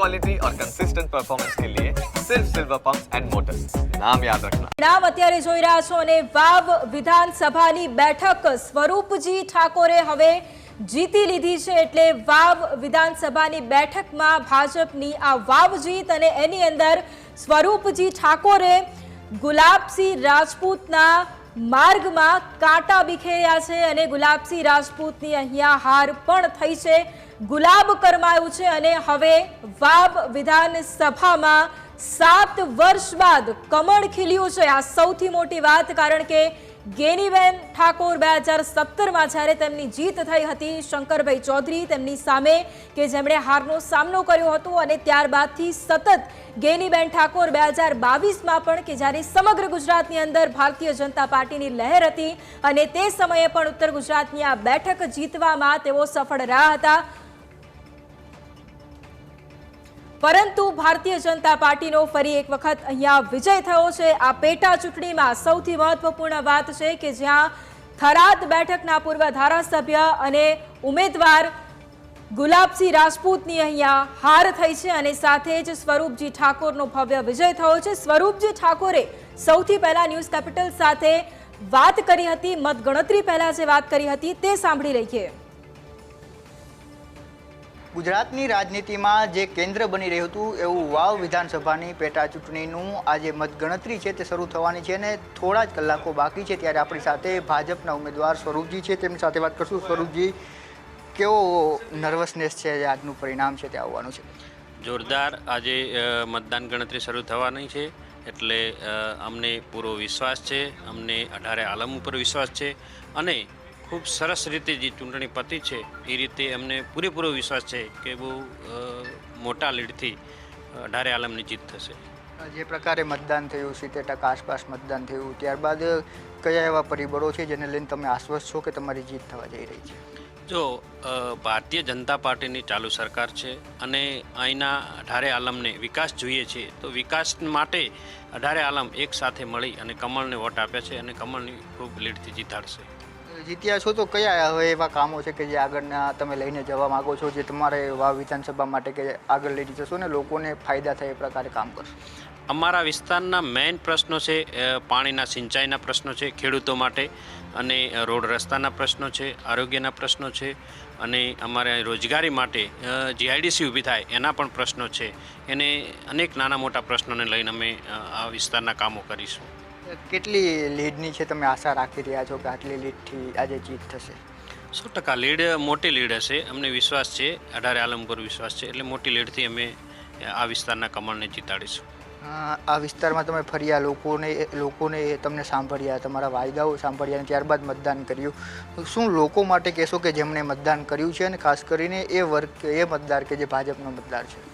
Quality और consistent performance के लिए सिर्फ सिल्वर पंप्स एंड मोटर्स, नाम याद रखना। નામ અત્યારે જોઈ રહ્યા છો અને વાવ વિધાનસભાની બેઠક સ્વરૂપજી ઠાકોરે હવે જીતી લીધી છે। એટલે વાવ વિધાનસભાની બેઠકમાં ભાજપની આ વાવ જીત અને એની અંદર સ્વરૂપજી ઠાકોરે ગુલાબસિંહ રાજપૂતના માર્ગમાં કાંટા વિખેર્યા છે અને ગુલાબસિંહ રાજપૂતની અહીંયા હાર પણ થઈ છે, ગુલાબ કરમાયું છે અને હવે વાવ વિધાનસભામાં 7 વર્ષ બાદ કમળ ખીલ્યું છે। આ સૌથી મોટી વાત, કારણ કે ગેનીબેન ઠાકોર 2017માં જ્યારે તેમની જીત થઈ હતી શંકરભાઈ ચૌધરી તેમની સામે કે જેમણે હારનો સામનો કર્યો હતો અને ત્યારબાદથી સતત ગેનીબેન ઠાકોર 2022માં પણ કે જ્યારે સમગ્ર ગુજરાતની અંદર ભારતીય જનતા પાર્ટીની લહેર હતી અને તે સમયે પણ ઉત્તર ગુજરાતની આ બેઠક જીતવામાં તેઓ સફળ રહ્યા હતા, પરંતુ ભારતીય જનતા પાર્ટીનો ફરી એક વખત અહીંયા વિજય થયો છે। આ પેટા ચૂંટણીમાં સૌથી મહત્વપૂર્ણ વાત છે કે જ્યાં થરાદ બેઠકના પૂર્વ ધારાસભ્ય અને ઉમેદવાર ગુલાબસિંહ રાજપૂતની અહીંયા હાર થઈ છે અને સાથે જ સ્વરૂપજી ઠાકોરનો ભવ્ય વિજય થયો છે। સ્વરૂપજી ઠાકોરે સૌથી પહેલા ન્યૂઝ કેપિટલ સાથે વાત કરી હતી, મતગણતરી પહેલા જે વાત કરી હતી તે સાંભળી લઈએ। ગુજરાતની રાજનીતિમાં જે કેન્દ્ર બની રહ્યું હતું એવું વાવ વિધાનસભાની પેટા ચૂંટણીનું આજે મતગણતરી છે તે શરૂ થવાની છે અને થોડા જ કલાકો બાકી છે, ત્યારે આપણી સાથે ભાજપના ઉમેદવાર સ્વરૂપજી છે, તેમની સાથે વાત કરશું। સ્વરૂપજી, કેવો નર્વસનેસ છે આજનું પરિણામ છે તે આવવાનું છે? જોરદાર આજે મતદાન ગણતરી શરૂ થવાની છે એટલે અમને પૂરો વિશ્વાસ છે, અમને 18 આલમ ઉપર વિશ્વાસ છે અને ખૂબ સરસ રીતે જે ચૂંટણી પતી છે એ રીતે અમને પૂરેપૂરો વિશ્વાસ છે કે બહુ મોટા લીડથી 18 આલમની જીત થશે। જે પ્રકારે મતદાન થયું 70% આસપાસ મતદાન થયું, ત્યારબાદ કયા એવા પરિબળો છે જેને લઈને તમે આશ્વસ્ત છો કે તમારી જીત થવા જઈ રહી છે? જો ભારતીય જનતા પાર્ટીની ચાલુ સરકાર છે અને અહીંના 18 આલમને વિકાસ જોઈએ છે, તો વિકાસ માટે 18 આલમ એક સાથે મળી અને કમળને વોટ આપ્યા છે અને કમળની ખૂબ લીડથી જીતાડશે। જીત્યા છો તો કયા હવે એવા કામો છે કે જે આગળના તમે લઈને જવા માગો છો, જે તમારે વાવ વિધાનસભા માટે કે આગળ લઈ જશો ને લોકોને ફાયદા થાય એ પ્રકારે કામ કરશો? અમારા વિસ્તારના મેઇન પ્રશ્નો છે પાણીના સિંચાઈના પ્રશ્નો છે ખેડૂતો માટે, અને રોડ રસ્તાના પ્રશ્નો છે, આરોગ્યના પ્રશ્નો છે અને અમારે રોજગારી માટે જીઆઈડીસી ઊભી થાય એના પણ પ્રશ્નો છે। એને અનેક નાના મોટા પ્રશ્નોને લઈને અમે આ વિસ્તારના કામો કરીશું। કેટલી લીડની છે તમે આશા રાખી રહ્યા છો કે આટલી લીડથી આજે જીત થશે? 100% લીડ, મોટી લીડ હશે, અમને વિશ્વાસ છે, 18 આલમ પર વિશ્વાસ છે એટલે મોટી લીડથી અમે આ વિસ્તારના કમળને જીતાડીશું। આ વિસ્તારમાં તમે ફર્યા, લોકોને તમને સાંભળ્યા, તમારા વાયદાઓ સાંભળ્યા અને ત્યારબાદ મતદાન કર્યું, શું લોકો માટે કહેશો કે જેમણે મતદાન કર્યું છે અને ખાસ કરીને એ વર્ગ, એ મતદાર કે જે ભાજપનો મતદાર છે?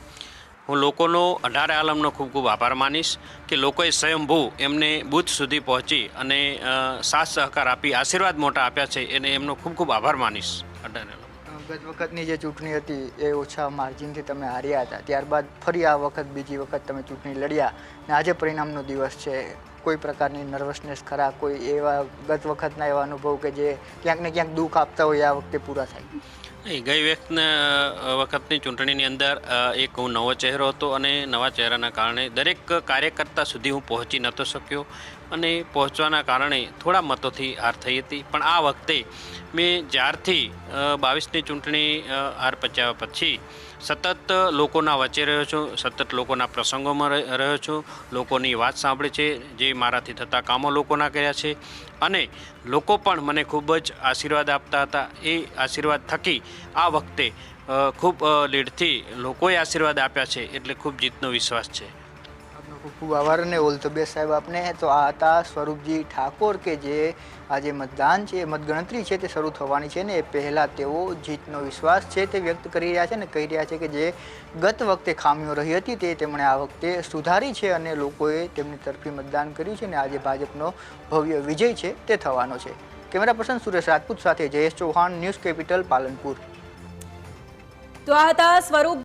હું લોકોનો 18 આલમનો ખૂબ ખૂબ આભાર માનીશ કે લોકોએ સ્વયંભૂ એમને બૂથ સુધી પહોંચી અને સાથ સહકાર આપી આશીર્વાદ મોટા આપ્યા છે એને એમનો ખૂબ ખૂબ આભાર માનીશ। 18 આલમ ગત વખતની જે ચૂંટણી હતી એ ઓછા માર્જિનથી તમે હાર્યા હતા, ત્યારબાદ ફરી આ વખત બીજી વખત તમે ચૂંટણી લડ્યા અને આજે પરિણામનો દિવસ છે, કોઈ પ્રકારની નર્વસનેસ ખરા, કોઈ એવા ગત વખતના એવા અનુભવ કે જે ક્યાંક ને ક્યાંક દુઃખ આપતા હોય આ વખતે પૂરા થાય? ગઈ વખતની ચૂંટણીની અંદર એક હું નવો ચહેરો હતો અને નવા ચહેરાના કારણે દરેક કાર્યકર્તા સુધી હું પહોંચી નહોતો શક્યો અને પહોંચવાના કારણે થોડા મતોથી હાર થઈ હતી, પણ આ વખતે મેં જ્યારથી 22ની ચૂંટણી હાર પચાવ્યા પછી સતત લોકોના વચ્ચે રહ્યો છું, સતત લોકોના પ્રસંગોમાં રહ્યો છું, લોકોની વાત સાંભળી છે, જે મારાથી થતા કામો લોકોના કર્યા છે અને લોકો પણ મને ખૂબ જ આશીર્વાદ આપતા હતા। એ આશીર્વાદ થકી આ વખતે ખૂબ લીડથી લોકોએ આશીર્વાદ આપ્યા છે એટલે ખૂબ જીતનો વિશ્વાસ છે। આપનો ખૂબ ખૂબ આભાર અને ઓલ ધ બેસ્ટ સાહેબ આપને। તો આ હતા સ્વરૂપજી ઠાકોર કે જે આજે મતદાન છે, મતગણતરી છે તે શરૂ થવાની છે ને એ પહેલાં તેઓ જીતનો વિશ્વાસ છે તે વ્યક્ત કરી રહ્યા છે ને કહી રહ્યા છે કે જે ગત વખતે ખામીઓ રહી હતી તે તેમણે આ વખતે સુધારી છે અને લોકોએ તેમની તરફી મતદાન કર્યું છે ને આજે ભાજપનો ભવ્ય વિજય છે તે થવાનો છે। કેમેરા પર્સન સુરેશ રાજપૂત સાથે જયેશ ચૌહાણ, ન્યૂઝ કેપિટલ, પાલનપુર। તો આ હતા સ્વરૂપ